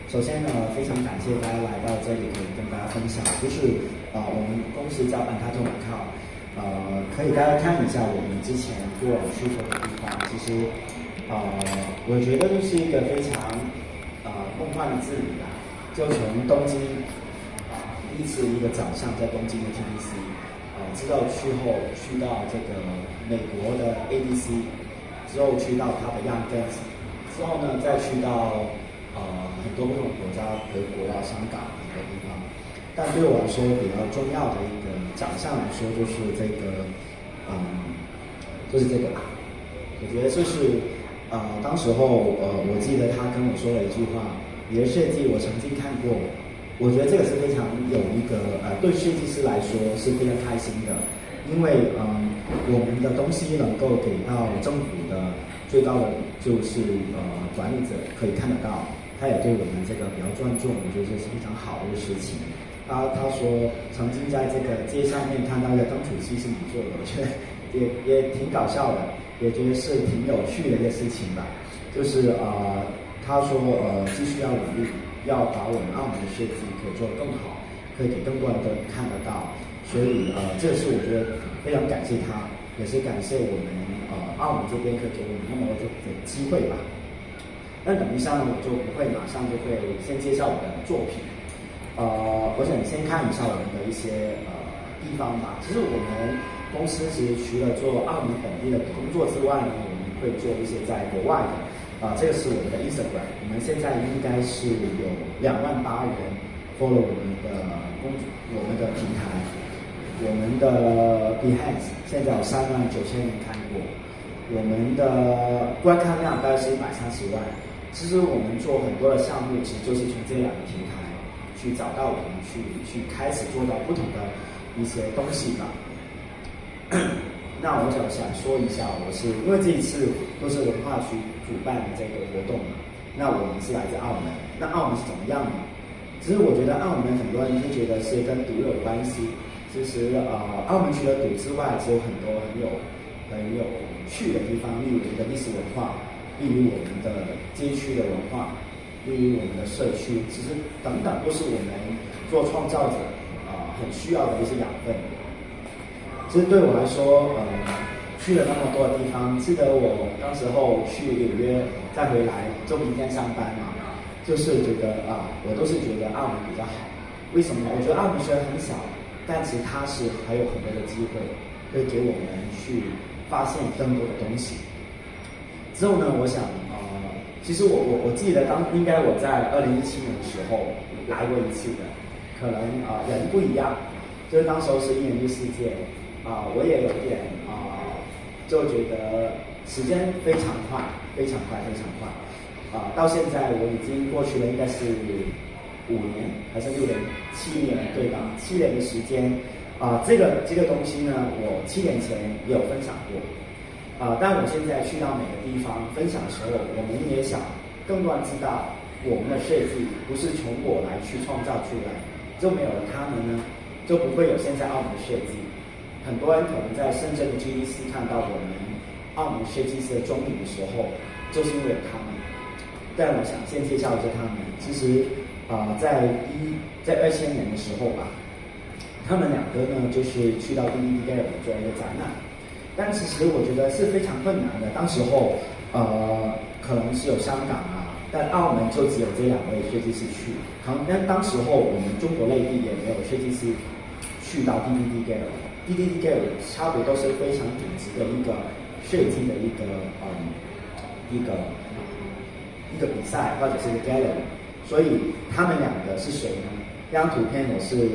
首先呢，非常感谢大家来到这里，可以跟大家分享，就是我们公司叫Bantato Macau，可以大家看一下我们之前过往去过的地方，其实我觉得就是一个非常梦幻的之旅啦，就从东京第一次一个早上在东京的 TBC，之后去到这个美国的 ADC， 之后去到它的 Young Guns， 之后呢再去到很多不同的国家，德国啊、香港很多地方。但对我来说比较重要的一个奖项来说，就是这个，就是这个吧。我觉得就是当时候我记得他跟我说了一句话：“你的设计我曾经看过。”我觉得这个是非常有一个对设计师来说是非常开心的，因为我们的东西能够给到政府的最高的就是管理者可以看得到。他也对我们这个比较尊重，我觉得这是非常好的一个事情。他说曾经在这个街上面看到一个灯储器是你做的，我觉得也挺搞笑的，也觉得是挺有趣的一个事情吧。就是他说继续要努力，要把我们澳门的设计可以做得更好，可以给更多人都看得到。所以这是我觉得非常感谢他，也是感谢我们澳门这边可以给我们那么多的机会吧。那等一下呢，我就不会马上就会先介绍我的作品，我想先看一下我们的一些地方吧。其实我们公司其实除了做澳门本地的工作之外呢，我们会做一些在国外的，这个是我们的 Instagram， 我们现在应该是有28000人 follow 我们的平台，我们的 Behance 现在有39000人看过，我们的观看量大概是130万。其实我们做很多的项目，其实就是从这两个平台去找到我们去开始做到不同的一些东西吧。那我想说一下，因为这一次都是文化局主办的这个活动嘛，那我们是来自澳门，那澳门是怎么样呢？其实我觉得澳门很多人会觉得是跟赌有关系，其实澳门除了赌之外，其实有很多很有趣的地方，例如我们的历史文化。例如我们的街区的文化，例如我们的社区，其实等等都是我们做创造者很需要的一些养分。其实对我来说，去了那么多的地方，记得我当时候去纽约再回来，就明天上班嘛，就是觉得我都是觉得澳门比较好。为什么呢？我觉得澳门虽然很小，但其实它是还有很多的机会，可以给我们去发现更多的东西。之后呢，我想其实我记得应该我在2017年的时候来过一次的，可能人不一样，就是当时候是1年1世界，我也有点就觉得时间非常快，非常快，非常快，到现在我已经过去了应该是5年还是6年、7年对吧？7年的时间，这个东西呢，我7年前也有分享过。但我现在去到每个地方分享的时候，我们也想更多人知道我们的设计不是从我来去创造出来，就没有了他们呢，就不会有现在澳门的设计。很多人可能在深圳的 GDC 看到我们澳门设计师的踪影的时候，就是因为有他们。但我想先介绍一下他们。其实在2000年的时候吧，他们2个呢就是去到 DDD Gallery 做一个展览。但其实我觉得是非常困难的。当时候，可能是有香港但澳门就只有这2位设计师去。但当时候我们中国内地也没有设计师去到 DDD Gallery。DDD Gallery 差不多都是非常顶级的一个设计的一个比赛或者是一个 gallery。所以他们2个是谁呢？这张图片我是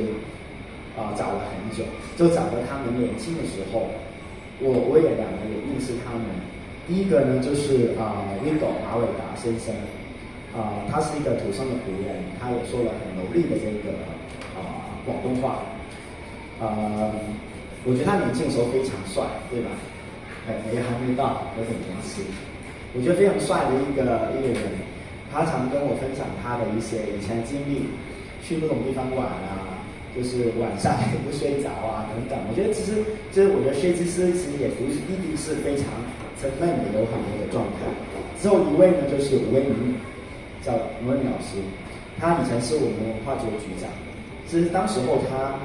找了很久，就找到他们年轻的时候。我也2个也认识他们。第一个呢就是Rigo 马伟达先生，他是一个土生的湖人，他也说了很流利的这个广东话。我觉得他年轻的时候非常帅，对吧？也还没到，有点年轻。我觉得非常帅的一个人，他常跟我分享他的一些以前的经历，去不同地方玩就是晚上也不睡着等等。我觉得其实我觉得设计师其实也不是一定是非常成分也有很多的状态。之后一位呢就是吴威明，叫吴威明老师，他以前是我们文化局的局长，其实当时候他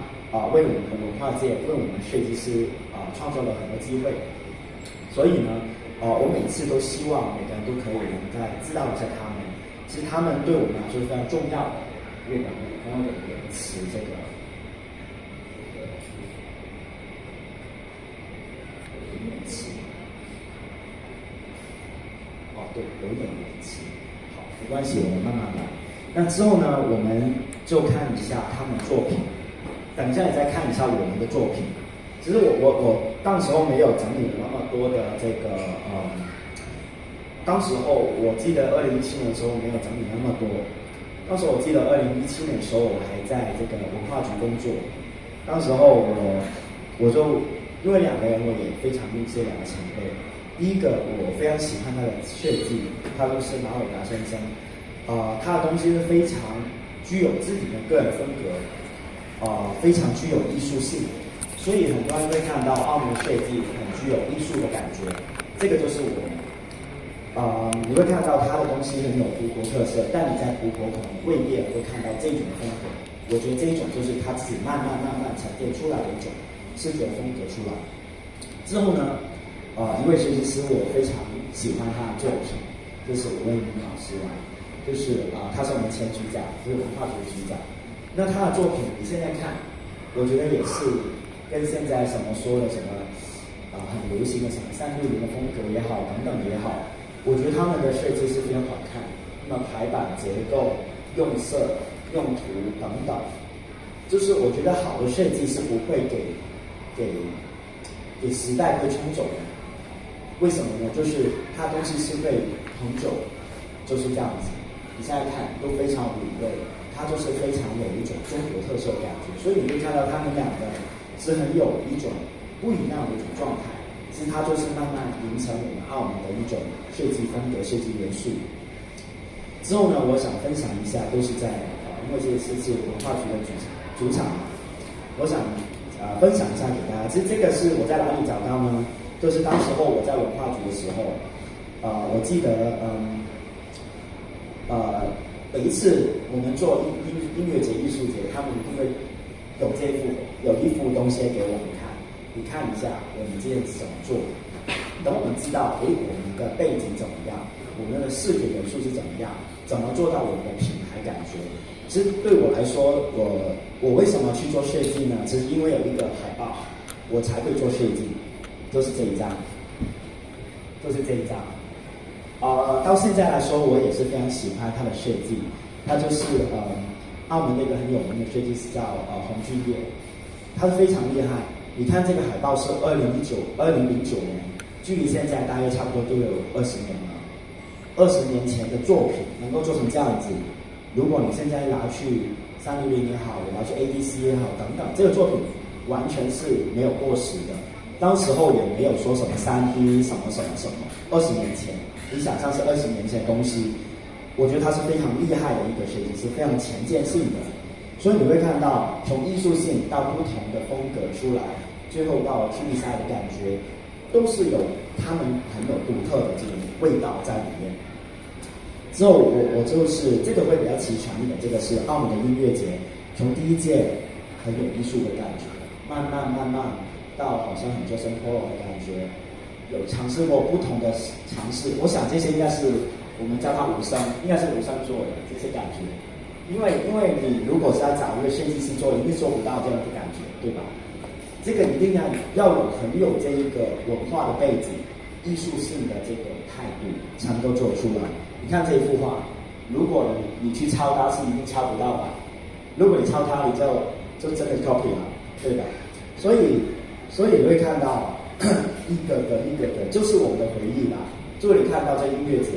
为我们的文化界，为我们设计师创造了很多机会，所以呢我每次都希望每个人都可以能再知道一下他们，其实他们对我们来说是非常重要的。乐团刚刚有一个词，这个对，有一点延期，好，没关系，我们慢慢来。那之后呢，我们就看一下他们作品，等一下你再看一下我们的作品。其实我当时候没有整理那么多的这个当时候我记得2017年的时候没有整理那么多。当时我记得2017年的时候我还在这个文化局工作，当时候我就因为两个人我也非常认识两个前辈。第一个，我非常喜欢他的设计，他就是马伟达先生，他的东西是非常具有自己的个人风格，非常具有艺术性，所以很多人会看到澳门设计很具有艺术的感觉，这个就是我们，你会看到他的东西很有葡国特色，但你在葡国可能未必会看到这种风格，我觉得这一种就是他自己慢慢沉淀出来的一种视觉风格出来。之后呢？一位设计师，我非常喜欢他的作品，就是吴威明老师啦，就是他是我们前局长，就是文化局局长。那他的作品，你现在看，我觉得也是跟现在什么说的什么很流行的什么360的风格也好，等等也好，我觉得他们的设计是非常好看。那么排版结构、用色、用途等等，就是我觉得好的设计是不会给时代会冲走的。为什么呢？就是它东西是会很久，就是这样子。你现在看都非常有味，它就是非常有一种中国特色的感觉。所以你会看到他们两个是很有一种不一样的一种状态。其实它就是慢慢形成我们澳门的一种设计风格、设计元素。之后呢，我想分享一下，都是在因为这次是文化局的主场，我想分享一下给大家。其实这个是我在哪里找到呢？就是当时候我在文化局的时候，我记得有一次我们做音乐节、艺术节，他们一定会有一幅东西给我们看，你看一下我们这件事怎么做。等我们知道，我们的背景怎么样，我们的视觉元素是怎么样，怎么做到我们的品牌感觉。其实对我来说，我为什么去做设计呢？其实因为有一个海报，我才会做设计。就是这一张，到现在来说，我也是非常喜欢他的设计。他就是澳门那个很有名的设计师叫洪俊业，他是非常厉害。你看这个海报是2009年，距离现在大约差不多都有20年了。20年前的作品能够做成这样子，如果你现在拿去360也好，拿去 ADC 也好等等，这个作品完全是没有过时的。当时候也没有说什么3D 什么，20年前，你想象是20年前的东西，我觉得它是非常厉害的一个设计师，非常前见性的。所以你会看到从艺术性到不同的风格出来，最后到 TV 赛的感觉，都是有他们很有独特的这种味道在里面。之后我就是这个会比较齐全一点，这个是澳门的音乐节，从第一届很有艺术的感觉，慢慢到好像很做生活的感觉，有尝试过不同的尝试。我想这些应该是我们叫它无声，应该是无声做的这些感觉。因为你如果是要找一个设计师做，一定做不到这样的感觉，对吧？这个一定要很有这一个文化的背景、艺术性的这个态度，才能够做出来。你看这一幅画，如果你去抄它，是一定抄不到吧？如果你抄它，你就真的 copy 了，对吧？所以你会看到一个的，就是我们的回忆啦。就你看到这音乐节，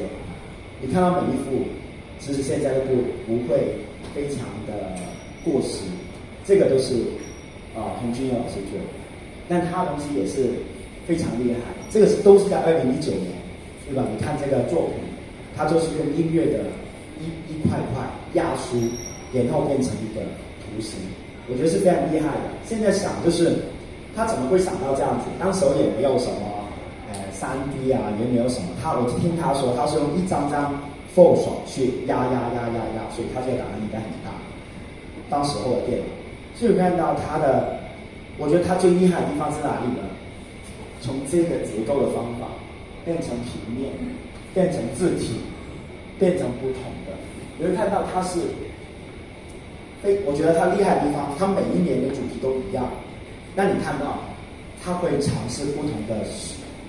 你看到每一幅，其实现在都不会非常的过时。这个都是洪俊业老师做的，但他的东西也是非常厉害。这个都是在2019年，对吧？你看这个作品，它就是用音乐的一块块压缩，然后变成一个图形，我觉得是非常厉害的。现在想就是他怎么会想到这样子？当时也没有什么 3D 啊，也没有什么。我听他说，他是用一张张 Photoshop 去压，所以他这个档案应该很大。当时候的电脑，所以看到我觉得他最厉害的地方是哪里呢？从这个结构的方法变成平面，变成字体，变成不同的。你会看到他是，我觉得他厉害的地方，他每一年的主题都一样。那你看到他会尝试不同的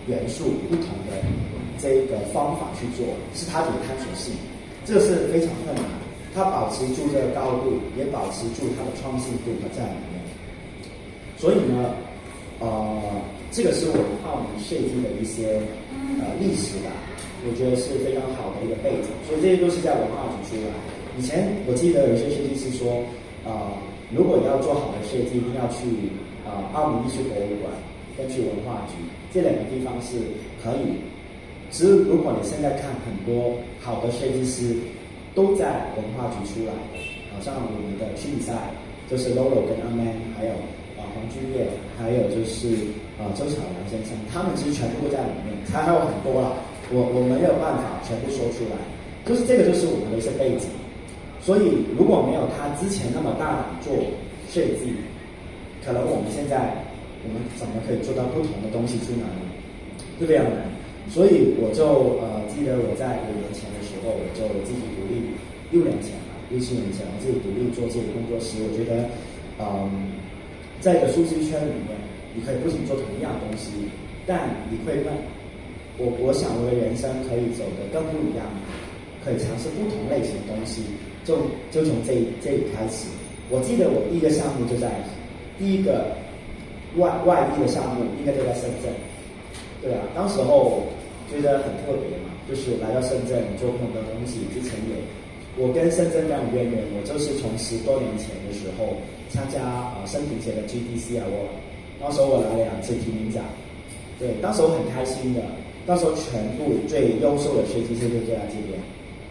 元素，不同的这个方法去做，是他的探索性，这是非常困难。他保持住这个高度，也保持住他的创新度在里面。所以呢，这个是我们澳门设计的一些历史吧，我觉得是非常好的一个背景。所以这些都是在文化局出来。以前我记得有些设计师说，如果要做好的设计，一定要去澳门艺术博物馆跟去文化局这两个地方是可以。只是如果你现在看很多好的设计师都在文化局出来的，好像我们的曲比赛就是 Lolo 跟阿 Man， 还有黄君业，还有就是周巧良先生，他们其实全部都在里面，还有很多啦，我没有办法全部说出来，就是这个就是我们的一些背景。所以如果没有他之前那么大胆做设计，可能我们现在我们怎么可以做到不同的东西出来呢？就非常难。所以我就记得我在5年前的时候，我就自己独立，6年前吧，6、7年前我自己独立做自己的工作室。我觉得在一个数字圈里面，你可以不仅做同样的东西，但你会让我想我的人生可以走得更不一样，可以尝试不同类型的东西。就从这里开始。我记得我第一个项目就在第一个外地的项目，应该就在深圳。对啊，当时候觉得很特别嘛，就是来到深圳做很多东西。之前我跟深圳非常渊源，我就是从10多年前的时候参加生平节的 GDC Award， 当时候我来了2次提名奖。对，当时我很开心的，当时候全部最优秀的设计师就在这边。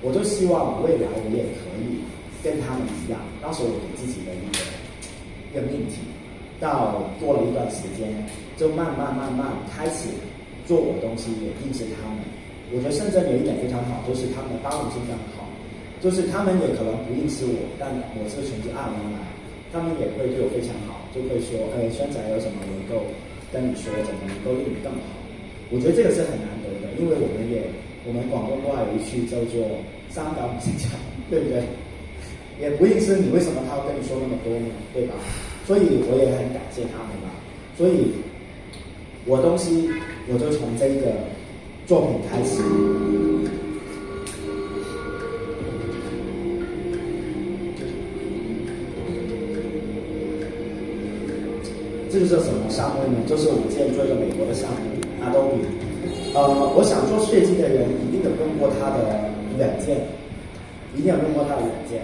我就希望未来我也可以跟他们一样。当时我给自己的一个命题，到过了一段时间，就慢慢开始做我的东西，也应是他们。我觉得深圳有一点非常好，就是他们的包容性非常好，就是他们也可能不认识我，但我是从澳门来，他们也会对我非常好，就会说，轩仔有什么能够跟你说，怎么能够令你更好。我觉得这个是很难得的，因为我们广东话有一句叫做三搞五成长，对不对？也不认识你，为什么他要跟你说那么多呢？对吧？所以我也很感谢他们吧。所以我东西我就从这个作品开始。这个是什么项目呢？就是我们之前做一个美国的项目 Adobe。我想做设计的人一定有用过他的软件，一定有用过他的软件。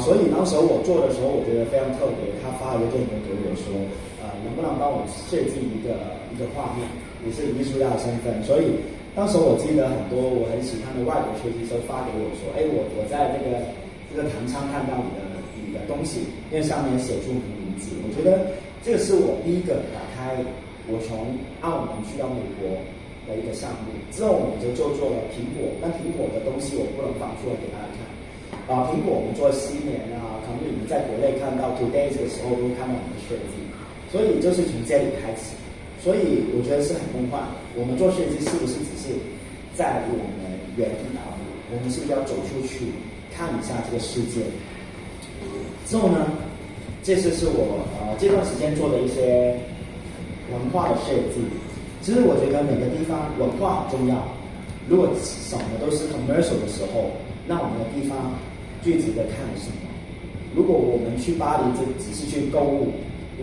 所以当时我做的时候，我觉得非常特别。他发了一个电邮给我说，能不能帮我设计一个画面，也是艺术家的身份。所以当时我记得很多我很喜欢的外国设计师发给我说，我在这个弹窗看到你的东西，因为上面写出你的名字。我觉得这个是我第一个打开我从澳门去到美国的一个项目。之后我们就做了苹果，但苹果的东西我不能放出来给大家看。苹果我们做新年可能你们在国内看到 Today 这个时候都会看到我们的设计，所以就是从这里开始。所以我觉得是很梦幻。我们做设计是不是只是在我们原地踏步？我们是不是要走出去看一下这个世界？之后呢，这是我这段时间做的一些文化的设计。其实我觉得每个地方文化很重要。如果什么都是 commercial 的时候，那我们的地方最值得看什么？如果我们去巴黎只是去购物，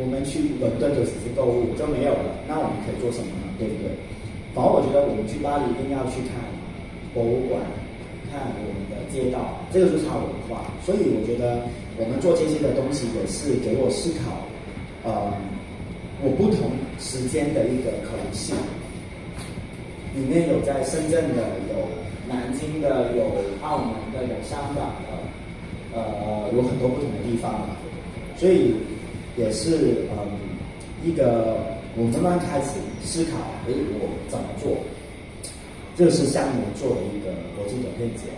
我们去伦敦就只是购物就没有了，那我们可以做什么呢？对不对？反而我觉得我们去巴黎一定要去看博物馆，看我们的街道，这个就是它文化。所以我觉得我们做这些的东西也是给我思考，我不同时间的一个可能性。里面有在深圳的，有南京的，有澳门的，有香港的，有很多不同的地方，所以也是一个我慢慢开始思考，我怎么做？这是下面做的一个国际短片节，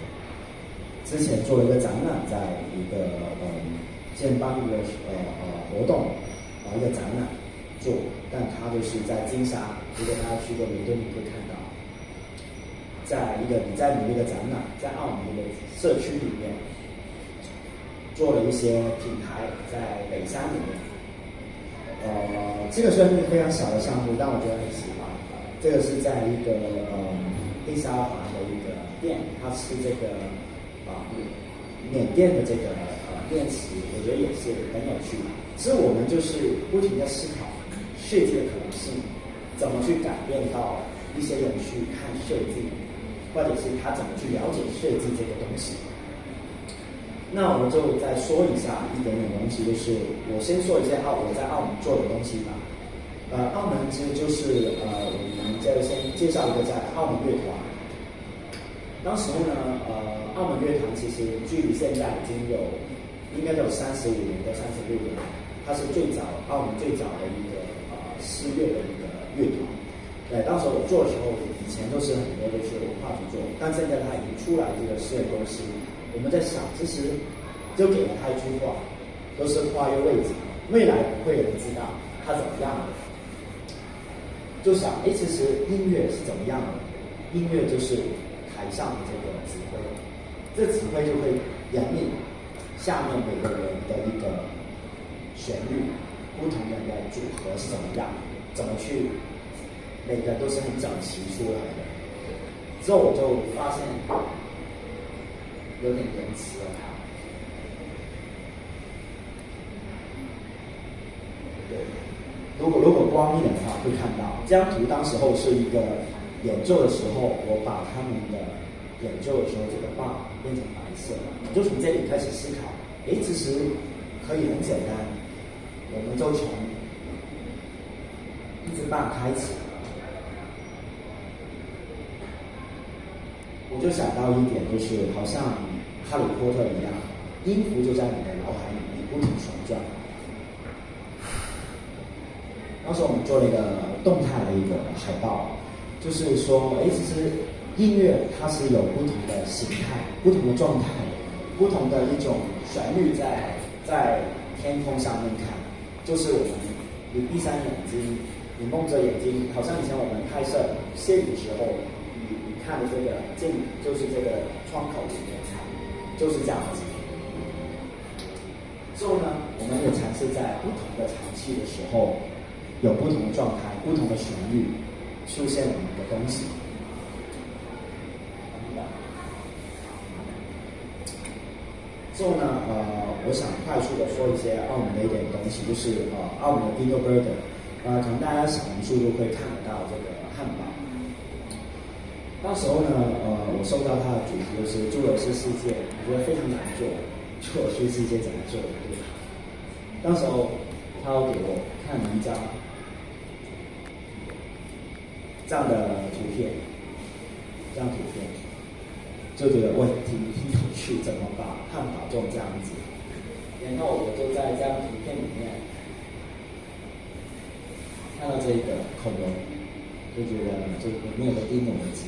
之前做了一个展览，在一个建邦一个活动一个展览做，但它就是在金沙，如果大家去过伦敦，你可以看到，在一个你在努力的展览，在澳门的社区里面做了一些品牌，在北山里面。这个虽然是非常小的项目，但我觉得很喜欢。这个是在一个黑沙华的一个店，它是这个缅甸的这个面食，我觉得也是很有趣。其实我们就是不停的思考设计的可能性，怎么去改变到一些人去看设计，或者是他怎么去了解设计这个东西。那我就再说一下一点点东西，就是我先说一些我在澳门做的东西吧。澳门其实就是我们就先介绍一个在澳门乐团。当时候呢，澳门乐团其实距离现在应该有35年到36年，它是澳门最早的一个私乐的一个乐团。当时我做的时候，以前都是很多都是文化去做，但现在它已经出来这个私人公司。我们在想，其实就给了他一句话，都是跨越未知，未来不会有人知道它怎么样的。就想，其实音乐是怎么样的？音乐就是台上的这个指挥，这指挥就会引领下面每个人的一个旋律，不同人的组合是怎么样，怎么去，每个都是很整齐出来的。之后我就发现。有点延迟了，对。如果光一点的话，会看到这张图。当时候是一个演奏的时候，我把他们的演奏的时候这个棒变成白色，就从这里开始思考。其实可以很简单，我们就从一支棒开始。我就想到一点，就是好像哈利波特一样，音符就在你的脑海里面不停旋转。当时我们做了一个动态的一个海报，就是说，其实音乐它是有不同的形态、不同的状态、不同的一种旋律在天空上面看，就是我们你闭上眼睛，你蒙着眼睛，好像以前我们拍摄摄影的时候。你看的这个就是这个窗口里面看，就是这样子。之后呢，我们也尝试在不同的场期的时候，有不同的状态、不同的旋律出现我们的东西。之后呢，我想快速的说一些澳门的一点东西，就是澳门的 Dino Burger， 可能大家小红书都会看得到这个汉堡。当时候呢，我收到他的主题就是诸尔斯世界，我觉得非常难做，诸尔斯世界怎么做？对吧？当时候他要给我看一张这样的图片，就觉得挺有趣，怎么把汉堡做这样子？然后我就在这张图片里面看到这个恐龙，就觉得就里面有个丁龙的字。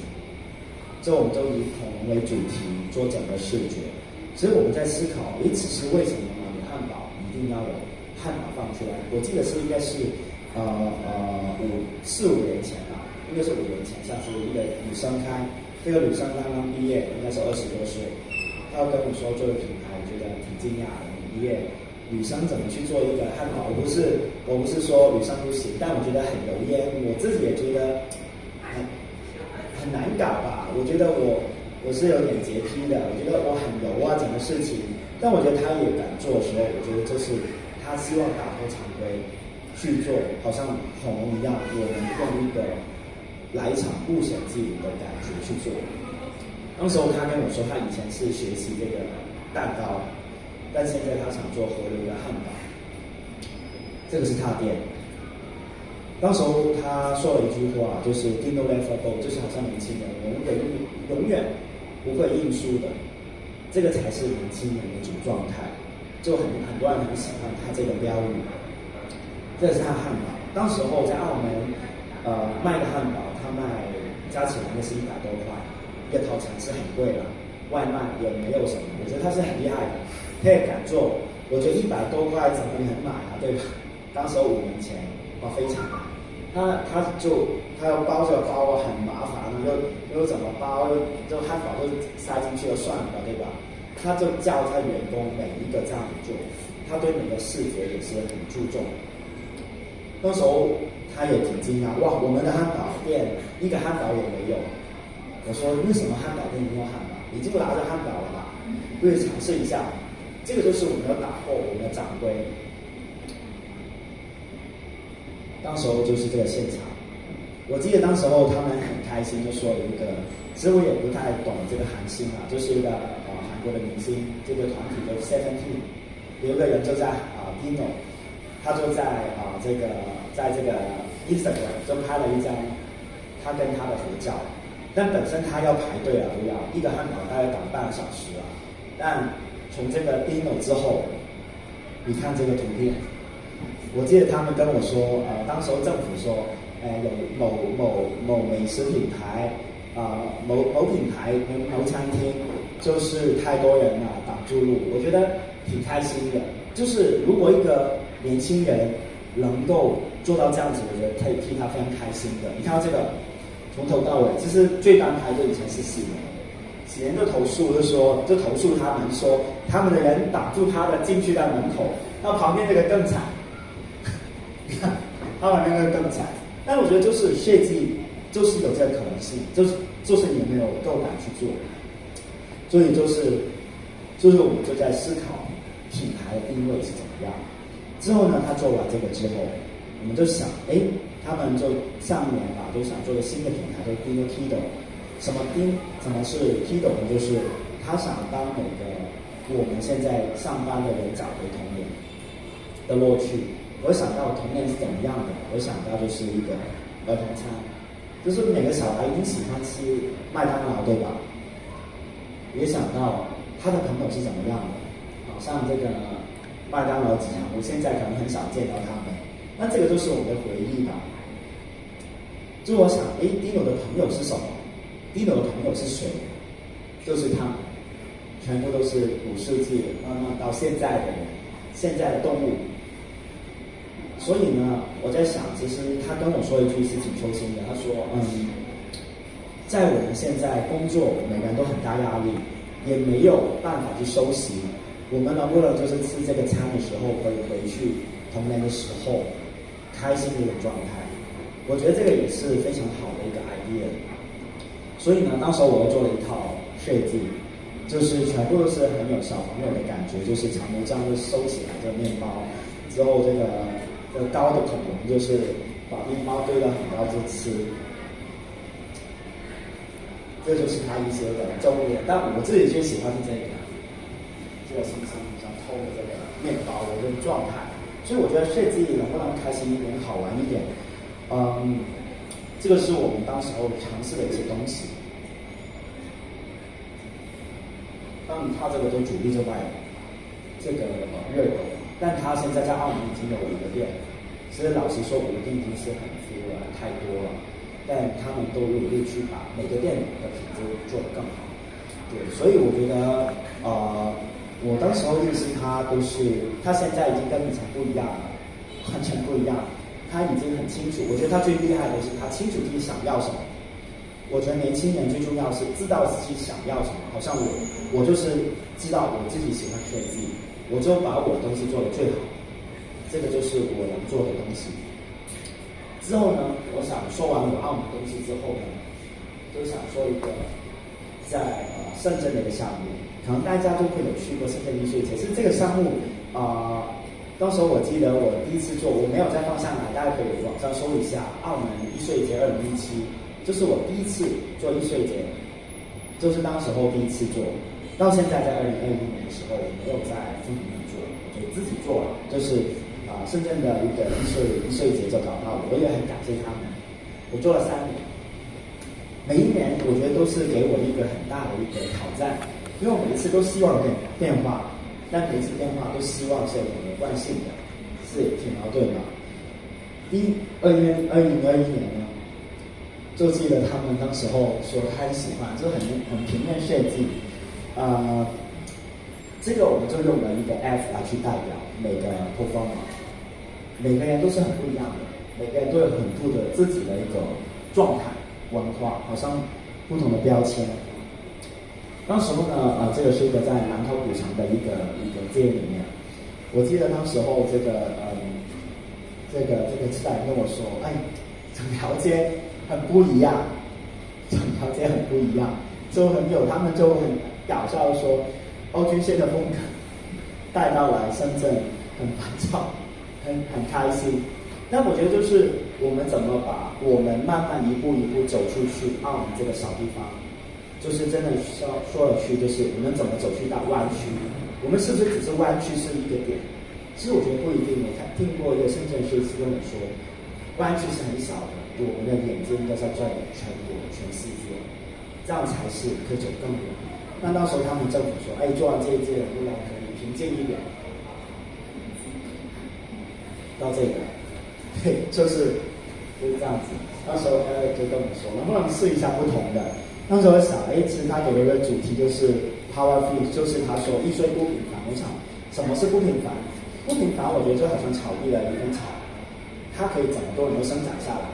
之后我们就以恐龙为主题做整个视觉。所以我们在思考，此时为什么你汉堡一定要有汉堡放出来？我记得应该是4、5年前吧，应该是5年前，像是一个女生这个女生刚刚毕业，应该是20多岁，她跟我说做的品牌，我觉得挺惊讶的。女生怎么去做一个汉堡？我不是说女生不行，但我觉得很油烟，我自己也觉得很难搞吧。我觉得我是有点洁癖的，我觉得我很油整个事情。但我觉得他也敢做的时候，我觉得就是他希望打破常规去做，好像恐龙一样，我们用一个来一场不险记录的感觉去做。当时候他跟我说，他以前是学习这个蛋糕，但现在他想做河流的汉堡。这个是他的店。当时候他说了一句话，就是 "Dino never go"， 就是好像年轻人，我们永远不会认输的，这个才是年轻人的一种状态。就很多人很喜欢他这个标语。这是他汉堡。当时候在澳门，卖个汉堡，他卖加起来那是100多块，一个套餐是很贵了，外卖也没有什么，我觉得他是很厉害的，他也敢做。我觉得100多块怎么可能买啊，对吧？当时候5年前，非常难。他要包这个包很麻烦，又怎么包，就汉堡都塞进去就算了，对吧？他就叫他员工每一个这样做，他对每个视觉也是很注重。那时候他也挺惊讶，哇，我们的汉堡店一个汉堡也没有。我说为什么汉堡店没有汉堡？你就拿着汉堡了吧，可以尝试一下。这个就是我们要打破我们的掌柜。当时候就是这个现场，我记得当时候他们很开心，就说有一个，其实我也不太懂这个韩星啊，就是一个韩国的明星，这个团体叫 Seventeen， 有一个人就在Dino， 他就在这个 Instagram 就拍了一张他跟他的合照，但本身他要排队啊，都要一个汉堡大概等半个小时啊，但从这个 Dino 之后，你看这个图片。我记得他们跟我说，当时候政府说，有某美食品牌，某品牌某餐厅，就是太多人了挡住路，我觉得挺开心的。就是如果一个年轻人能够做到这样子，我觉得可以替他非常开心的。你看到这个，从头到尾，其实最难排队以前是4年，几年就投诉，就投诉他们说，他们的人挡住他的进去在门口，那旁边这个更惨。他们那个更惨，但我觉得就是设计，就是有这个可能性，就是你有没有够胆去做，所以就是我们就在思考品牌的定位是怎么样。之后呢，他做完这个之后，我们就想，他们就上一年吧，就想做个新的品牌，叫 Dino Kido。什么是 Kido 呢？就是他想帮每个我们现在上班的人找回童年的乐趣。我想到童年是怎么样的，我想到就是一个儿童餐，就是每个小孩一定喜欢吃麦当劳，对吧？也想到他的朋友是怎么样的，好像这个麦当劳吉祥物现在可能很少见到他们，那这个就是我们的回忆吧。就我想，Dino 的朋友是什么？ Dino 的朋友是谁？就是他们，全部都是古世纪慢慢到现在的人，现在的动物。所以呢，我在想，其实他跟我说一句是挺揪心的。他说，在我们现在工作，每个人都很大压力，也没有办法去休息。我们能不能就是吃这个餐的时候，可以回去童年的时候，开心的一种状态？我觉得这个也是非常好的一个 idea。所以呢，当时我又做了一套设计，就是全部都是很有小朋友的感觉，就是长毛酱就收起来这个面包，之后这个高的恐龙就是把面包堆到很高就吃，这就是他一些的重点。但我自己最喜欢是这个形成比较透的这个面包的这个状态，所以我觉得设计能不能开心一点、好玩一点，这个是我们当时候尝试的一些东西。他这个都主力就卖这个热狗。但他现在在澳门已经有5个店，其实老实说，5个店已经是很多了，太多了。但他们都努力去把每个店的品质做得更好。对，所以我觉得，我当时候认识他他现在已经跟以前不一样了，完全不一样。他已经很清楚，我觉得他最厉害的是他清楚自己想要什么。我觉得年轻人最重要是知道自己想要什么。好像我就是知道我自己喜欢设计。我就把我的东西做得最好，这个就是我能做的东西。之后呢，我想说完我澳门东西之后呢，就想说一个在深圳的一个项目，可能大家都会有去过深圳易碎节。其实这个项目当时候我记得我第一次做，我没有再放上来，大家可以网上搜一下澳门易碎节2017，就是我第一次做易碎节，就是当时候第一次做。到现在在2021年的时候，我没有在进行做，我就自己做了。就是深圳的一个易碎节就找到我，我也很感谢他们。我做了3年，每一年我觉得都是给我一个很大的一个挑战，因为我每一次都希望有点变化，但每一次变化都希望是有连贯性的，是挺矛盾的。2021年呢，就记得他们那时候说他很喜欢，就很平面设计，这个我们就用了一个 F 来去代表每个 performer， 每个人都是很不一样的，每个人都有很多的自己的一个状态、文化，好像不同的标签。当时候呢，这个是一个在南头古城的一个街里面，我记得当时候这个知道人跟我说，哎，整条街很不一样，整条街很不一样，他们就很搞笑说，欧军线的风格带到来深圳，很烦躁，很开心。但我觉得就是我们怎么把我们慢慢一步一步走出去澳门这个小地方，就是真的说了去，就是我们怎么走去到湾区，我们是不是只是湾区是一个点？其实我觉得不一定。我听过一个深圳设计师跟我说，湾区是很小的，我们的眼睛都在转全国、全世界，这样才是可以走更远。那到时候他们政府说，哎，做完这一届的路可以平静一点，到这个，对，就是这样子。那时候就跟我说，能不能试一下不同的？那时候我想，其实他给了一个主题就是 Power Fit， 就是他说艺术不平凡。我想，什么是不平凡？不平凡，我觉得就好像草地的一根草，它可以这么多人都生长下来。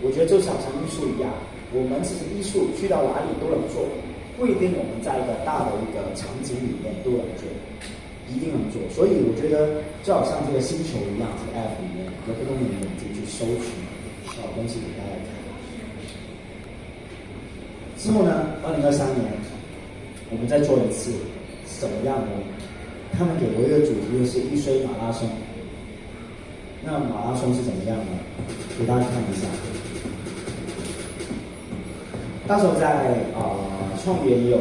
我觉得就好像艺术一样，我们其实艺术去到哪里都能做，不一定我们在一个大的一个场景里面都能做，一定能做。所以我觉得就好像这个星球一样，这个 App 里面有不同的眼睛去收取小东西给大家看。之后呢，2023年我们再做一次，怎么样呢？他们给我一个主题就是一岁马拉松。那马拉松是怎么样呢？给大家看一下。那时候在创业也有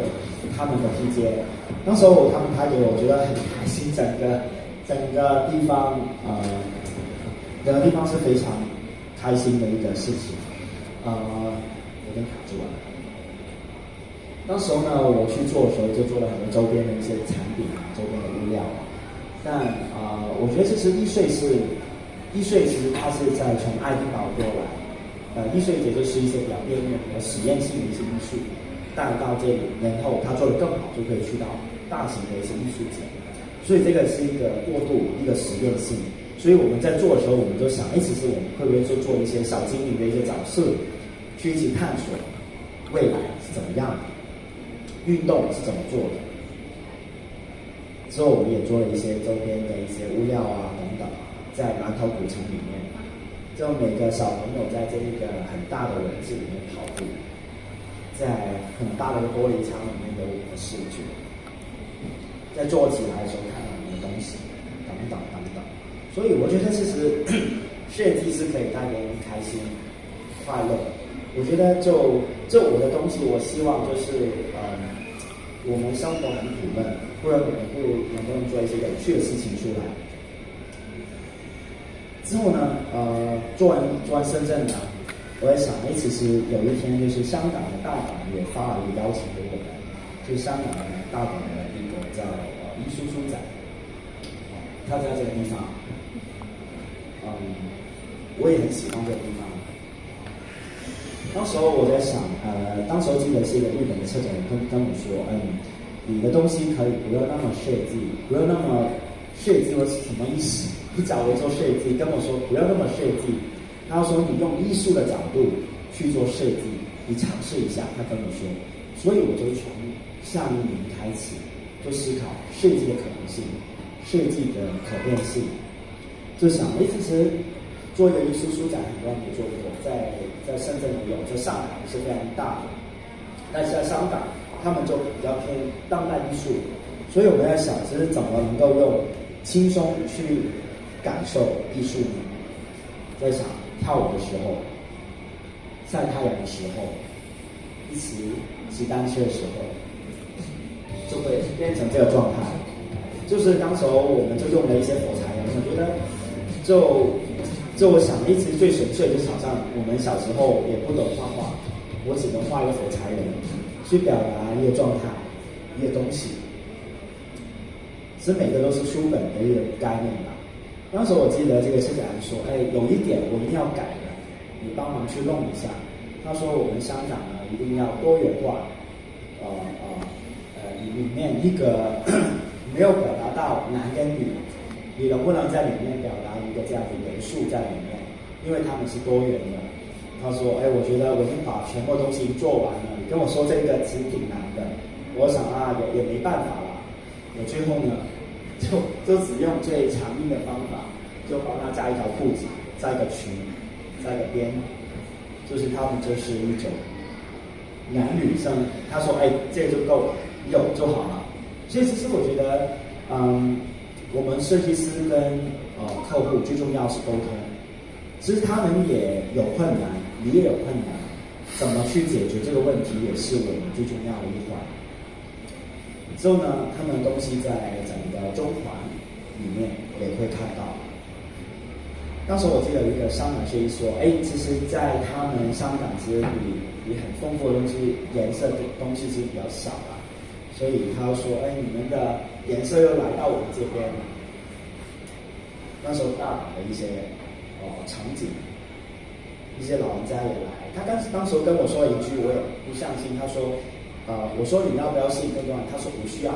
他们的 PJ， 那时候他们拍给我，觉得很开心，整个地方是非常开心的一个事情。有点卡住了。那时候呢，我去做的时候就做了很多周边的一些产品周边的物料但我觉得其实易碎其实它是在从爱丁堡过来，易碎节就是一些比较边缘、比较实验性的一些艺术带到这里，然后它做得更好，就可以去到大型的一些艺术节。所以这个是一个过渡，一个实验性。所以我们在做的时候，我们就想，其实我们会不会做一些小精灵的一些角色，去一起探索未来是怎么样的。运动是怎么做的？之后我们也做了一些周边的一些物料等等，在南头古城里面，就每个小朋友在这一个很大的文字里面跑步，在很大的玻璃窗里面有我们的视觉，在做起来的时候看到我们的东西，等等等等。所以我觉得其实设计是可以带给人开心、快乐。我觉得就我的东西，我希望就是我们生活很苦闷，不然我们不能够做一些有趣的事情出来。之后呢，做完深圳呢，我在想，其实有一天就是香港的大港也发了一个邀请给我们，就是香港的大港的一个叫艺术书展，它在这个地方，我也很喜欢这个地方。当时候我在想，当时候记得是一个日本的策展人跟我说，你的东西可以不要那么设计，不要那么设计，我是什么意思？你找我做设计，跟我说不要那么设计。他说你用艺术的角度去做设计，你尝试一下。他跟我说，所以我就从下一年开始就思考设计的可能性，设计的可变性，就想，其实做一个艺术书展很多人没做过，在深圳也有，在上海是非常大的，但是在香港他们就比较偏当代艺术，所以我们在想，其实怎么能够用轻松去感受艺术呢？在想跳舞的时候，晒太阳的时候，一起骑单车的时候，就会变成这个状态。就是当时候我们就用了一些火柴人，我觉得就我想，其实最纯粹就是好像我们小时候也不懂画画，我只能画一个火柴人去表达一个状态、一个东西。其实每个都是书本的一个概念吧。当时我记得这个社长说，有一点我一定要改的，你帮忙去弄一下。他说我们香港呢一定要多元化，里面一个没有表达到男跟女，你能不能在里面表达一个这样的元素在里面？因为他们是多元的。他说，我觉得我已经把全部东西做完了，你跟我说这个其实挺难的。我想也没办法了。我最后呢，就只用最常用的方法，就帮他加一条裤子，加一个裙，加一个边，就是他们就是一种男女生。他说，这个就够了，有就好了。所以其实我觉得，我们设计师跟客户最重要是沟通。其实他们也有困难，你也有困难，怎么去解决这个问题也是我们最重要的一环。之后呢，他们的东西在整个中环里面也会看到。当时我记得有一个香港设计说，其实在他们香港其实比很丰富的东西，颜色的东西是比较少的，所以他说，你们的颜色又来到我们这边了。那时候大阪的一些场景，一些老人家也来。他当时跟我说一句，我也不相信。他说，我说你要不要吸引更多人？他说不需要，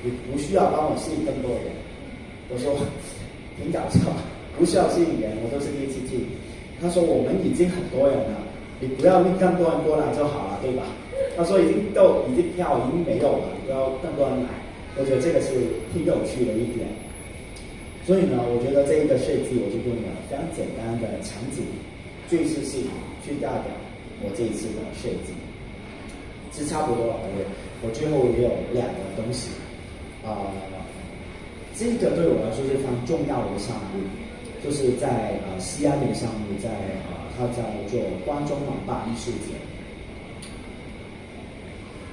你不需要帮我吸引更多人。我说挺搞笑，不需要吸引人，我都是第一次听。他说我们已经很多人了，你不要令更多人过来就好了，对吧？他说已经票已经没有了，你不要更多人来。我觉得这个是挺有趣的一点。所以呢，我觉得这一个设计，我就用了非常简单的场景叙事性去代表我这一次的设计，是差不多了。我最后也有2个东西，这个对我来说是非常重要的项目，就是在西安的项目，在它叫做关中网吧艺术节。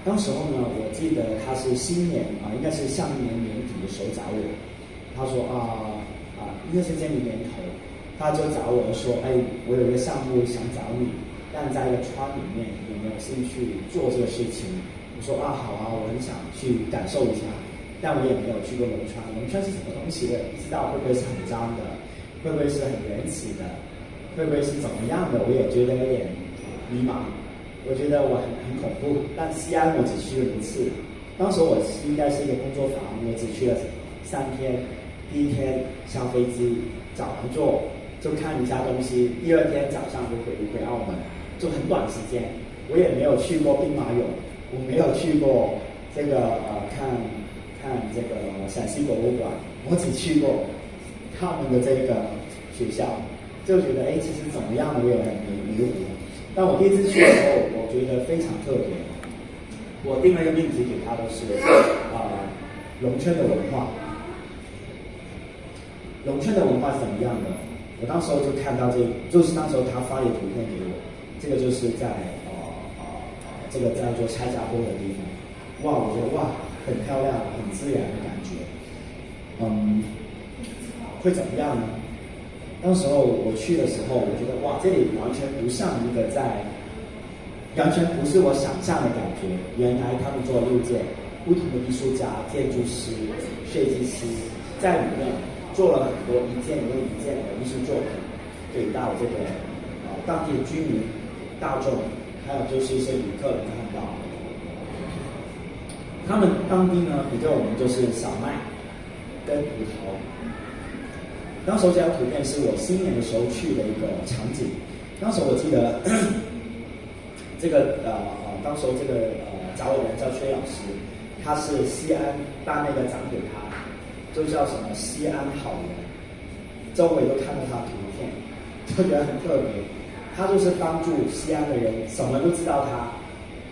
当时候呢，我记得他是新年应该是上一年年底的时候找我。他说应该是今年年头，他就找我说，我有一个项目想找你，但在一个川里面有没有兴趣做这个事情？我说好啊，我很想去感受一下，但我也没有去过龙川。龙川是什么东西？我也不知道，会不会是很脏的？会不会是很原始的？会不会是怎么样的？我也觉得有点迷茫。我觉得我很恐怖。但西安我只去了1次，当时我应该是一个工作坊，我只去了3天。第一天下飞机，找完做就看一下东西，第2天早上就回澳门，就很短时间。我也没有去过兵马俑，我没有去过这个看这个陕西博物馆，我只去过他们的这个学校，就觉得其实怎么样我也很迷糊。但我第一次去的时候，我觉得非常特别。我定了一个命题给他的是龙圈的文化。龙圈的文化是怎么样的？我当时候就看到就是当时候他发一个图片给我，这个就是在这个叫做蔡家坡的地方。我觉得很漂亮，很自然的感觉。会怎么样呢？当时候我去的时候，我觉得这里完全不像一个完全不是我想象的感觉。原来他们做6件，不同的艺术家、建筑师、设计师在里面。做了很多一件又一件的艺术作品，给到这个当地的居民、大众，还有就是一些旅客能看到。他们当地呢，比较我们就是小麦跟葡萄。当时这张图片是我新年的时候去的一个场景。当时我记得这个当时这个找我的人叫薛老师，他是西安颁那个奖给他。就叫什么西安好人，周围都看到他图片，就觉得很特别。他就是帮助西安的人，什么都知道他，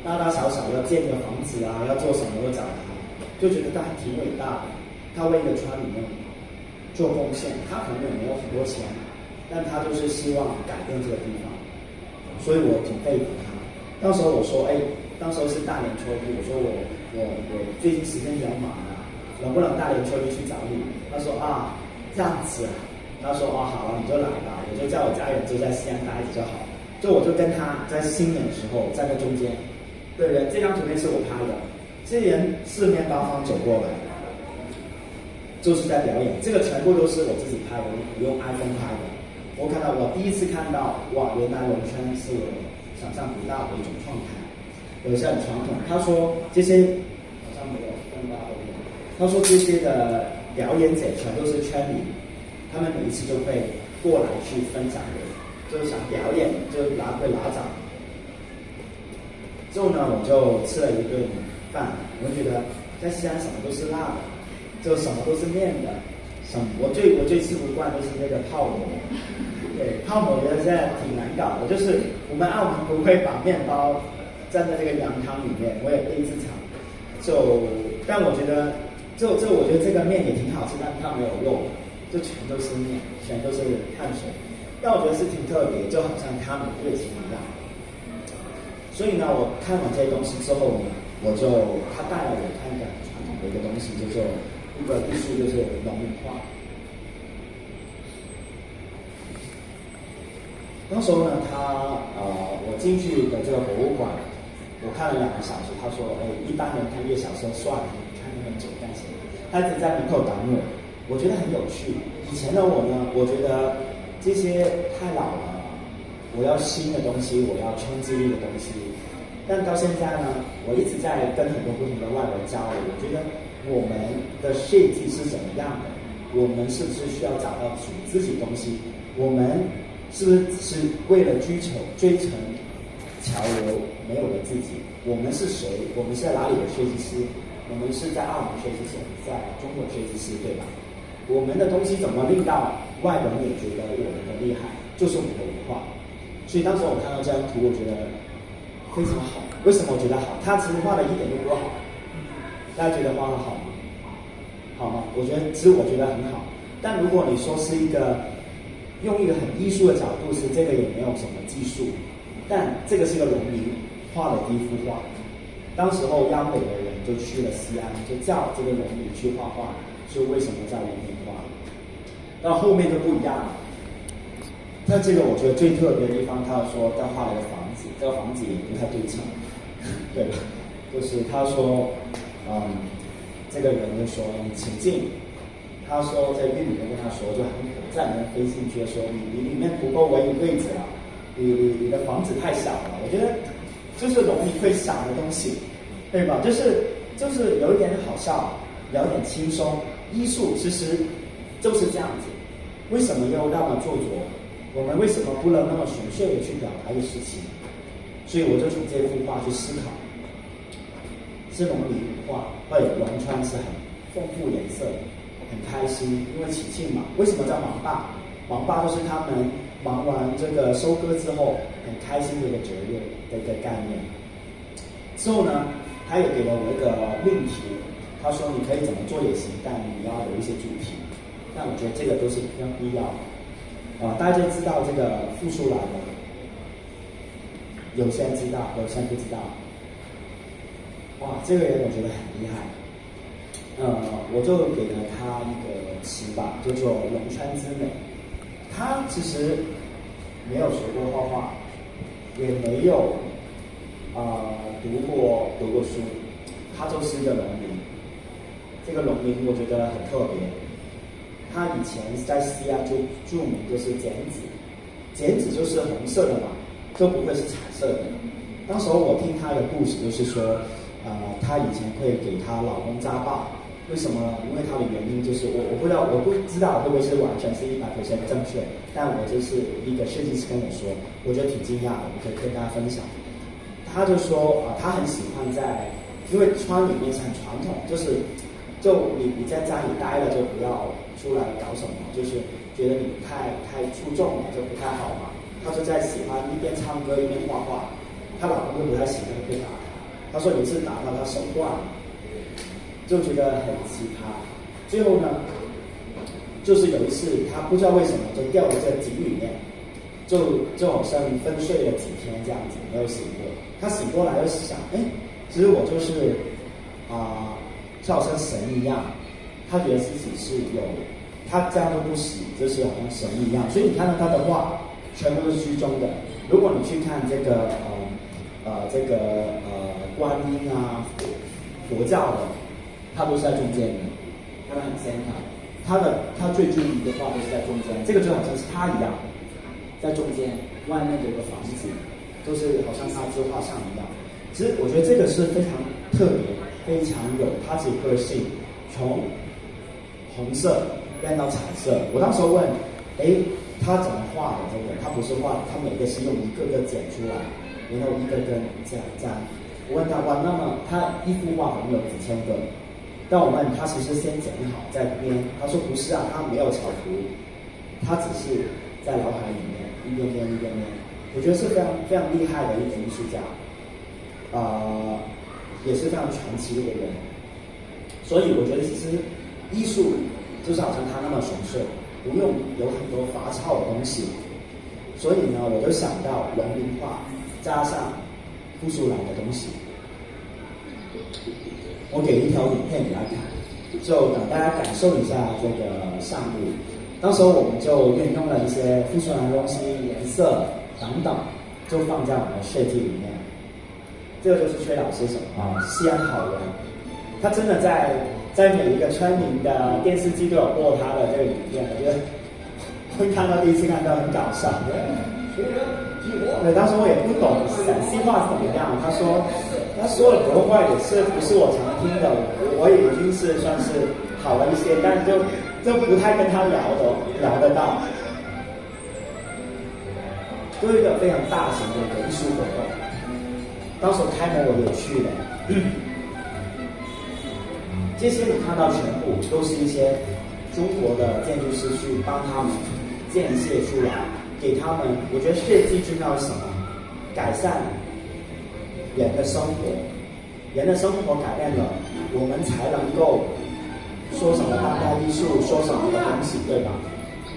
大大小小要建个房子要做什么都找他，就觉得他挺伟大的。他为一个川里面做贡献，他可能也没有很多钱，但他就是希望改变这个地方，所以我挺佩服他。当时候我说，当时候是大年初一，我说我最近时间比较忙能不能大年初一去找你？他说这样子。他说好你就来吧，我就叫我家人就在西安待着就好。就我就跟他在新年的时候站在中间，对人这张图片是我拍的，这些人4面8方走过来，就是在表演，这个全部都是我自己拍的，我用 iPhone 拍的。我第一次看到，哇，原来龙圈是我想象不到的一种状态，有些很传统。他说这些好像没有跟大家一样，他说这些的表演者全都是圈里，他们每一次就会过来去分享的，就是想表演，就会拿奖。之后呢，我就吃了一顿饭，我觉得在西安什么都是辣的，就什么都是面的，我最吃不惯就是那个泡馍，对，泡馍我觉得现在挺难搞的，就是我们澳门不会把面包蘸在这个羊汤里面，我也第一次尝，但我觉得我觉得这个面也挺好吃，但它没有肉，就全都是面，全都是碳水，但我觉得是挺特别，就好像他们月经一样。所以呢，我看完这些东西之后呢，他带了我看一个很传统的一个东西，就是一个艺术，就是龙画。那时候呢，我进去的这个博物馆，我看了2个小时。他说，一般人看1个小时算了，你看那么久干什么？他一直在门口等我觉得很有趣。以前的我呢，我觉得这些太老了。我要新的东西，我要冲击力的东西，但到现在呢，我一直在跟很多不同的外国人交流。我觉得我们的设计是怎么样的？我们是不是需要找到属于自己的东西？我们是不是为了追成潮流，没有了自己？我们是谁？我们是在哪里的设计师？我们是在澳门设计师，在中国设计师，对吧？我们的东西怎么令到外国人也觉得我们的厉害？就是我们的文化。所以当时我看到这张图，我觉得非常好。为什么我觉得好？它其实画的一点都不好。大家觉得画的好吗？好吗？我觉得很好。但如果你说是用一个很艺术的角度，是这个也没有什么技术。但这个是个农民画的第一幅画。当时候央美的人就去了西安，就叫这个农民去画画，说为什么叫农民画？到后面就不一样了。那这个我觉得最特别的地方，他说他画了一个房子，这个房子也不太对称，对吧？就是他说，这个人就说你请进，他说在粤语跟他说就很火，在里面飞进去说你里面不够位置了，你的房子太小了。我觉得就是农民会想的东西，对吧？就是有一点好笑，有点轻松，艺术其实就是这样子。为什么要那么做作？我们为什么不能那么纯粹的去表达一个事情？所以我就从这幅画去思考，是龙里画，龙川是很丰富颜色，很开心，因为喜庆嘛。为什么叫芒粑？芒粑就是他们忙完这个收割之后很开心的一个节日的一个概念。之后呢，他也给了我一个命题，他说你可以怎么做也行，但你要有一些主题。但我觉得这个都是比较必要的。大家就知道这个复苏来了，有些人知道，有些人不知道。哇，这个人我觉得很厉害。我就给了他一个词吧，叫做龙川之美。他其实没有学过画画，也没有读过书，他就是一个农民。这个农民我觉得很特别。他以前在西安就著名就是剪纸，剪纸就是红色的嘛，就不会是彩色的。当时候我听他的故事，就是说，他以前会给她老公家暴，为什么呢？因为他的原因就是我不知道会不会是完全是100%正确，但我就是一个设计师跟我说，我觉得挺惊讶的，我可以跟大家分享。他就说他很喜欢因为川里面是很传统，就你在家里待了就不要出来搞什么，就是觉得你太出众了，就不太好嘛。他就在喜欢一边唱歌一边画画，她老公就不太喜欢被打他说有一次打到他手断了，就觉得很奇葩。最后呢，就是有一次他不知道为什么就掉在这个井里面，就好像分睡了几天这样子，没有醒过。他醒过来就想，其实我就是就好像神一样，他觉得自己是他这样都不死，就是好像神一样。所以你看到他的画全部都是居中的。如果你去看这个观音啊佛教的，他都是在中间的，他们很 center。他最注意的话都是在中间，这个就好像是他一样，在中间，外面有个房子，都是好像他自画像一样。其实我觉得这个是非常特别，非常有他自己个性，从红色变到彩色。我当时问，他怎么画的这个？他不是画，他每个是用一个个剪出来，然后一个个这样。我问他，哇，那么他一幅画可能有几千个？但我问他，其实先剪好再编。他说不是啊，他没有草图，他只是在脑海里面一边编一边编。我觉得是非常非常厉害的一个艺术家，也是非常传奇的一个人。所以我觉得其实艺术就是好像他那么纯粹，不用有很多花俏的东西。所以呢，我就想到龙鳞画加上复苏兰的东西。我给一条影片给大家看，就等大家感受一下这个项目。当时我们就运用了一些复苏兰的东西、颜色等等，就放在我们的设计里面。这个就是崔老师西安好人，他真的在每一个村民的电视机都有播他的这个影片，我觉得会看到第一次看到很搞笑。对，当时我也不懂陕西话是怎么样，他说的普通话也是不是我常听的，我已经是算是好了一些，但就不太跟他聊得到。就是一个非常大型的一个艺术活动，当时开幕我也去了。这些你看到全部都是一些中国的建筑师去帮他们建设出来，给他们，我觉得设计最重要是什么？改善人的生活，人的生活改变了，我们才能够说什么当代艺术，说什么的东西，对吧？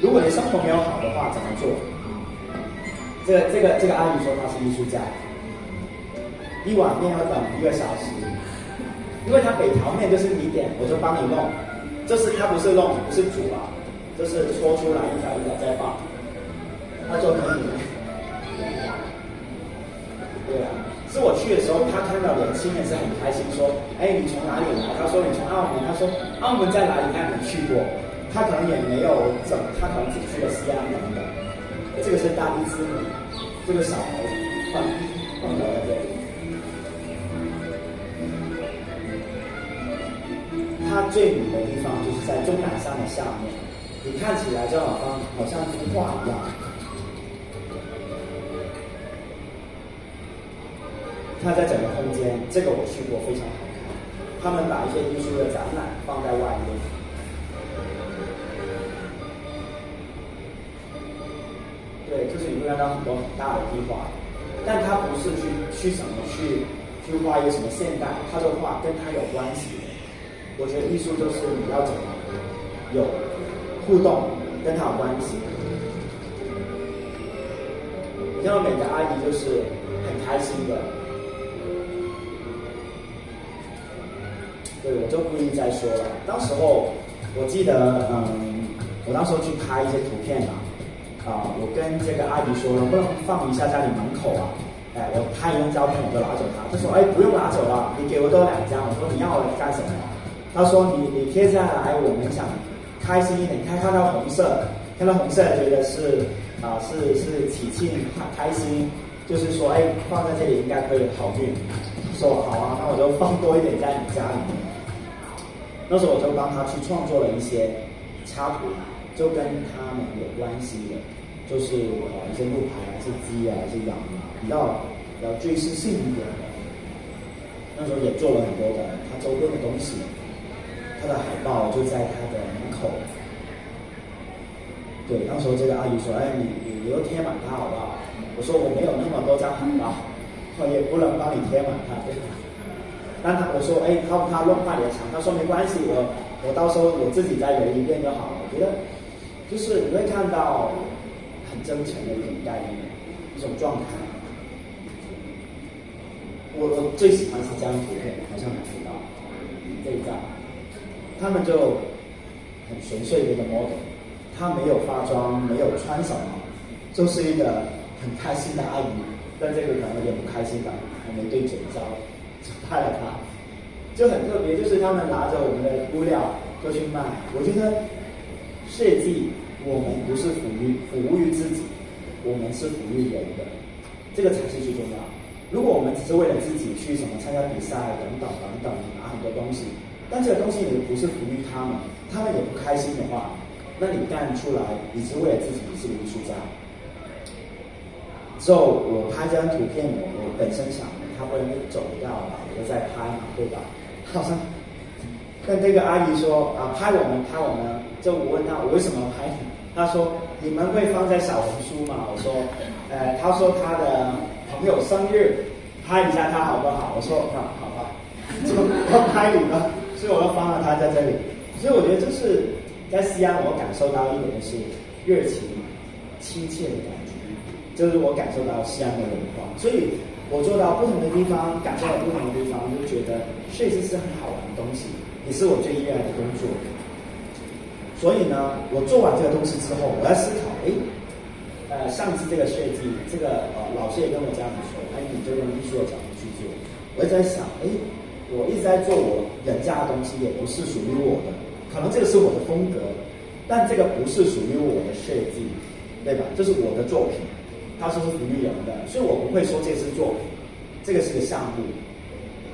如果你生活没有好的话，怎么做？这个阿姨说她是艺术家，一碗面要等1个小时，因为它每条面就是你点，我就帮你弄，就是它不是弄，不是煮啊，就是搓出来一条一条再放，他做可以。对啊，是我去的时候，他看到年轻人是很开心，说：“你从哪里来？”他说：“你从澳门。”他说：“澳门在哪里？他没去过，他可能也没有他可能只去了西安等等。”这个是大地之母，这个小孩放到了这里。它最美的地方就是在终南山的下面，你看起来就好像一幅画一样。它在整个空间，这个我去过，非常好看。他们把一些艺术的展览放在外面，对，就是你会看到很多很大的壁画，但它不是去什么去画一个什么现代，它的画跟它有关系的。我觉得艺术就是你要怎么有互动，跟它有关系。你看到每个阿姨就是很开心的。对，我就故意在说了。当时候我记得，我当时候去拍一些图片嘛，我跟这个阿姨说，能不能放一下家里门口啊？我拍一张照片我就拿走它。她说，不用拿走了，你给我多2张。我说你要我干什么？她说你贴下来，我们想开心一点。看到红色，觉得是喜庆开心，就是说放在这里应该可以好运。说好啊，那我就放多一点在你家里面。那时候我就帮他去创作了一些插图，就跟他们有关系的，就是一些鹿牌啊，是鸡啊，是羊啊，比较追思性一点的。那时候也做了很多的他周边的东西，他的海报就在他的门口。对，当时候这个阿姨说：“你都贴满它好不好？”我说：“我没有那么多张海报，我也不能帮你贴满它。”但我说，他弄坏你的墙，他说没关系，我到时候我自己再揉一遍就好了。我觉得就是你会看到很真诚的一种概念，一种状态。我最喜欢是这张图片，好像很知道这一张，他们就很纯粹的一个 model， 他没有化妆，没有穿什么，就是一个很开心的阿姨，但这个可能有点不开心吧，还没对准焦。拍了他，就很特别，就是他们拿着我们的物料就去卖。我觉得设计我们不是服务于自己，我们是服务人的，这个才是最重要。如果我们只是为了自己去什么参加比赛等等等等拿很多东西，但这个东西你不是服务于他们，他们也不开心的话，那你干出来你是为了自己，你是艺术家。之后我拍这张图片，我本身想他不能走掉了，我就在拍嘛，对吧？好像跟这个阿姨说啊，拍我们，就我问他我为什么拍你，他说你们会放在小红书吗？我说他说他的朋友生日拍一下他好不好？我说好吧，就要拍你了，所以我要放了他在这里。所以我觉得就是在西安，我感受到一点就是热情、亲切的感觉，就是我感受到西安的文化。所以我做到不同的地方，感受到不同的地方，就觉得设计是很好玩的东西，也是我最热爱的工作。所以呢，我做完这个东西之后，我在思考，上次这个设计，这个老师也跟我这样子说，你就用艺术的角度去做。我一直在想，我一直在做我人家的东西，也不是属于我的，可能这个是我的风格，但这个不是属于我的设计，对吧？这是我的作品，它是服务人的，所以我不会说这是作品，这个是个项目。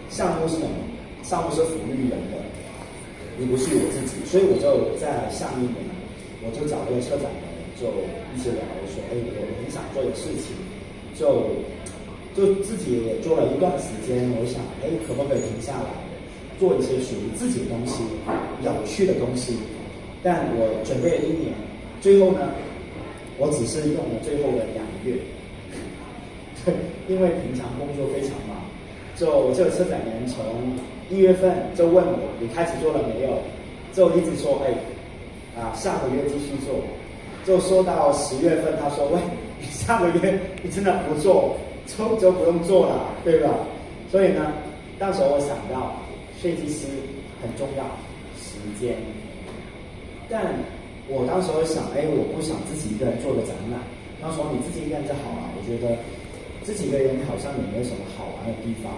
项目是什么？项目是服务人的，你不是我自己，所以我就在下一年，我就找这个车展人，就一起聊说，我很想做的事情，就自己也做了一段时间，我想，可不可以停下来，做一些属于自己的东西，有趣的东西。但我准备了1年，最后呢，我只是用了最后的2个月，对，因为平常工作非常忙。就这个车展人从1月份就问我你开始做了没有，就一直说下个月继续做，就说到10月份，他说你下个月你真的不做就不用做了，对吧？所以呢，当时我想到设计师很重要，时间。但我当时会想，我不想自己一个人做个展览。他说你自己一个人就好了，我觉得自己一个人好像也没有什么好玩的地方。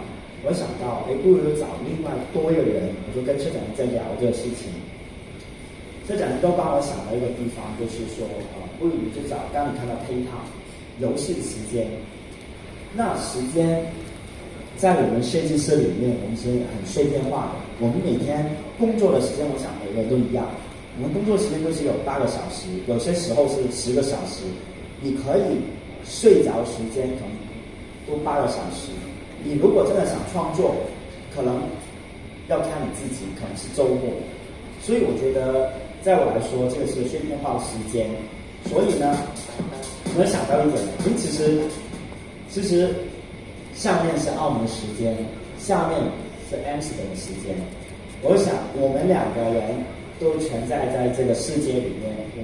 我想到，不如找另外多一个人，我就跟车展人在聊这个事情。车展人都帮我想了一个地方，就是说，不如就找刚你看到Playtime游戏时间。那时间在我们设计师里面，我们是很碎片化的。我们每天工作的时间，我想每个人都一样。我们工作时间都是有8个小时，有些时候是10个小时。你可以睡着时间可能都8个小时。你如果真的想创作，可能要看你自己，可能是周末。所以我觉得，在我来说，这个是碎片化的时间。所以呢，我想到一点，其实上面是澳门时间，下面是 Amsterdam 的时间。我想我们2个人都存在在这个世界里面，我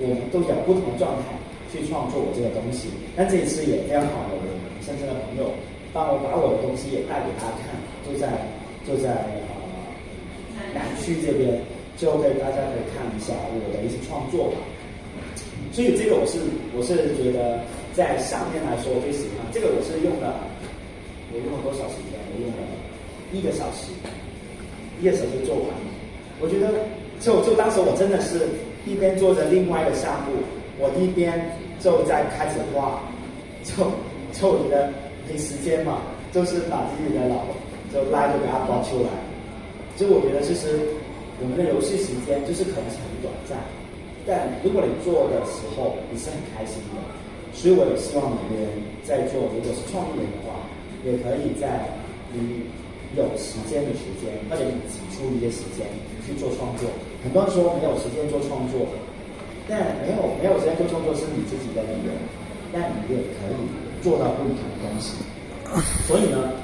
们都有不同的状态去创作我这个东西。但这一次也非常好的，我深圳的朋友帮我把我的东西也带给他看，就在南区这边，就大家可以看一下我的一些创作。所以这个我是觉得在上面来说我最喜欢。这个我用了多少时间？我用了1个小时，1个小时做完。我觉得就当时我真的是一边做着另外一个项目，我一边就在开始画，就我觉得没时间嘛，就是把自己的老就拉就给它画出来。就我觉得其实我们的游戏时间就是可能是很短暂，但如果你做的时候你是很开心的。所以我也希望每个人在做，如果是创意人的话，也可以在你有时间的时间，或者你挤出一些时间去做创作。很多人说没有时间做创作，但没有时间做创作是你自己的理由，但你也可以做到不同的东西。所以呢，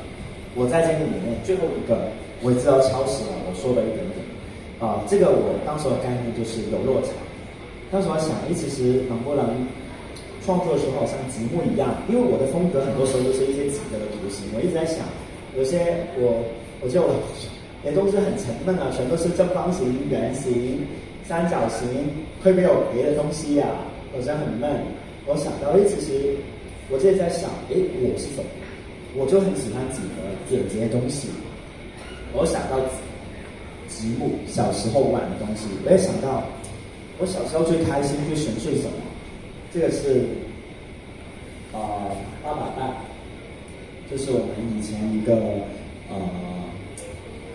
我在这个里面最后一个，我也知道超时了，我说了一点点这个我当时的概念就是有落差。当时我想，其实能不能创作的时候好像积木一样，因为我的风格很多时候都是一些几何的图形。我一直在想，有些我就也都是很沉闷啊，全都是正方形、圆形、三角形，会不会有别的东西呀？好像很闷。我想到，其实我这在想，我是什么？我就很喜欢几何简洁的东西。我想到积木，小时候玩的东西，我也想到我小时候最开心、最纯粹什么？这个是八佰伴，就是我们以前一个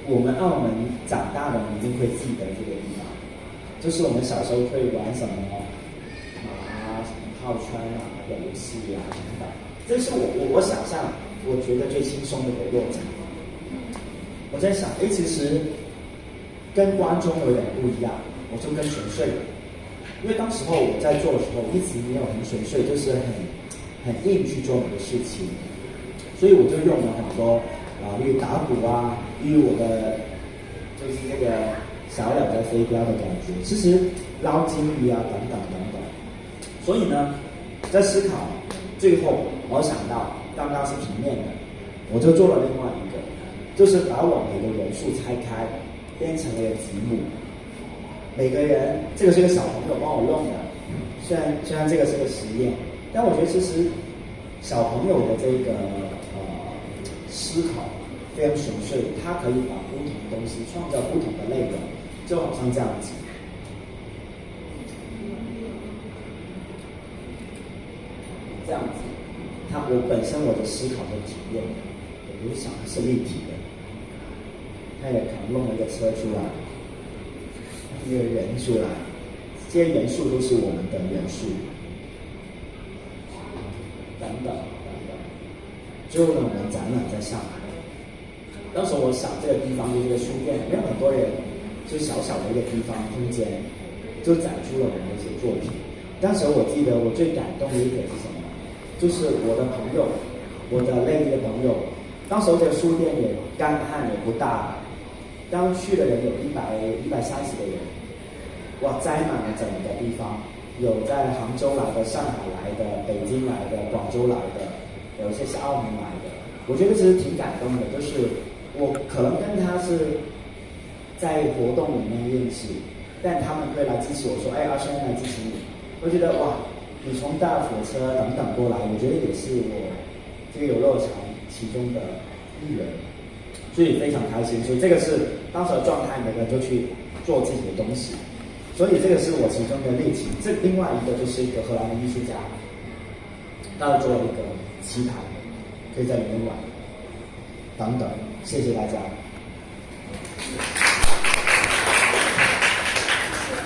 我们澳门长大的人一定会记得这个地方，就是我们小时候会玩什么马、什么泡圈啊、游戏啊等等。这是我想象，我觉得最轻松的一个过程。我在想，其实跟观众有点不一样，我就更纯粹了。因为当时候我在做的时候，一直没有很纯粹，就是很硬去做我的事情，所以我就用了很多例如打鼓啊，例如我的就是那个小鸟在飞镖的感觉，其实捞金鱼啊等等等等。所以呢，在思考最后，我想到刚刚是平面的，我就做了另外一个，就是把我每个元素拆开，编成了一个积木。每个人，这个是个小朋友帮我弄的，虽然这个是个实验，但我觉得其实小朋友的这个思考非常纯粹，他可以把不同的东西创造不同的内容，就好像这样子。这样子，我本身我的思考的体验，我就想的是立体的，他也可能弄了一个车出来。一个人出来，这些元素都是我们的元素，等等等等。最后呢，我们展览在上海。当时我想，这个地方就是这个书店，没有很多人，就小小的一个地方空间，就展出了我们的一些作品。当时我记得我最感动的一点是什么？就是我的朋友，我的内地的朋友，当时这个书店也干旱也不大。当去的人有130个人，哇，摘满了整个地方，有在杭州来的、上海来的、北京来的、广州来的，有些是澳门来的。我觉得其实挺感动的，就是我可能跟他是在活动里面认识，但他们会来支持我说，阿轩来支持你。我觉得哇，你从大火车等等过来，我觉得也是我这个游乐场其中的一员。所以非常开心，所以这个是当时的状态，每个人就去做自己的东西，所以这个是我其中的例子。这另外一个就是一个荷兰的艺术家，他做了一个棋盘，可以在里面玩，等等。谢谢大家。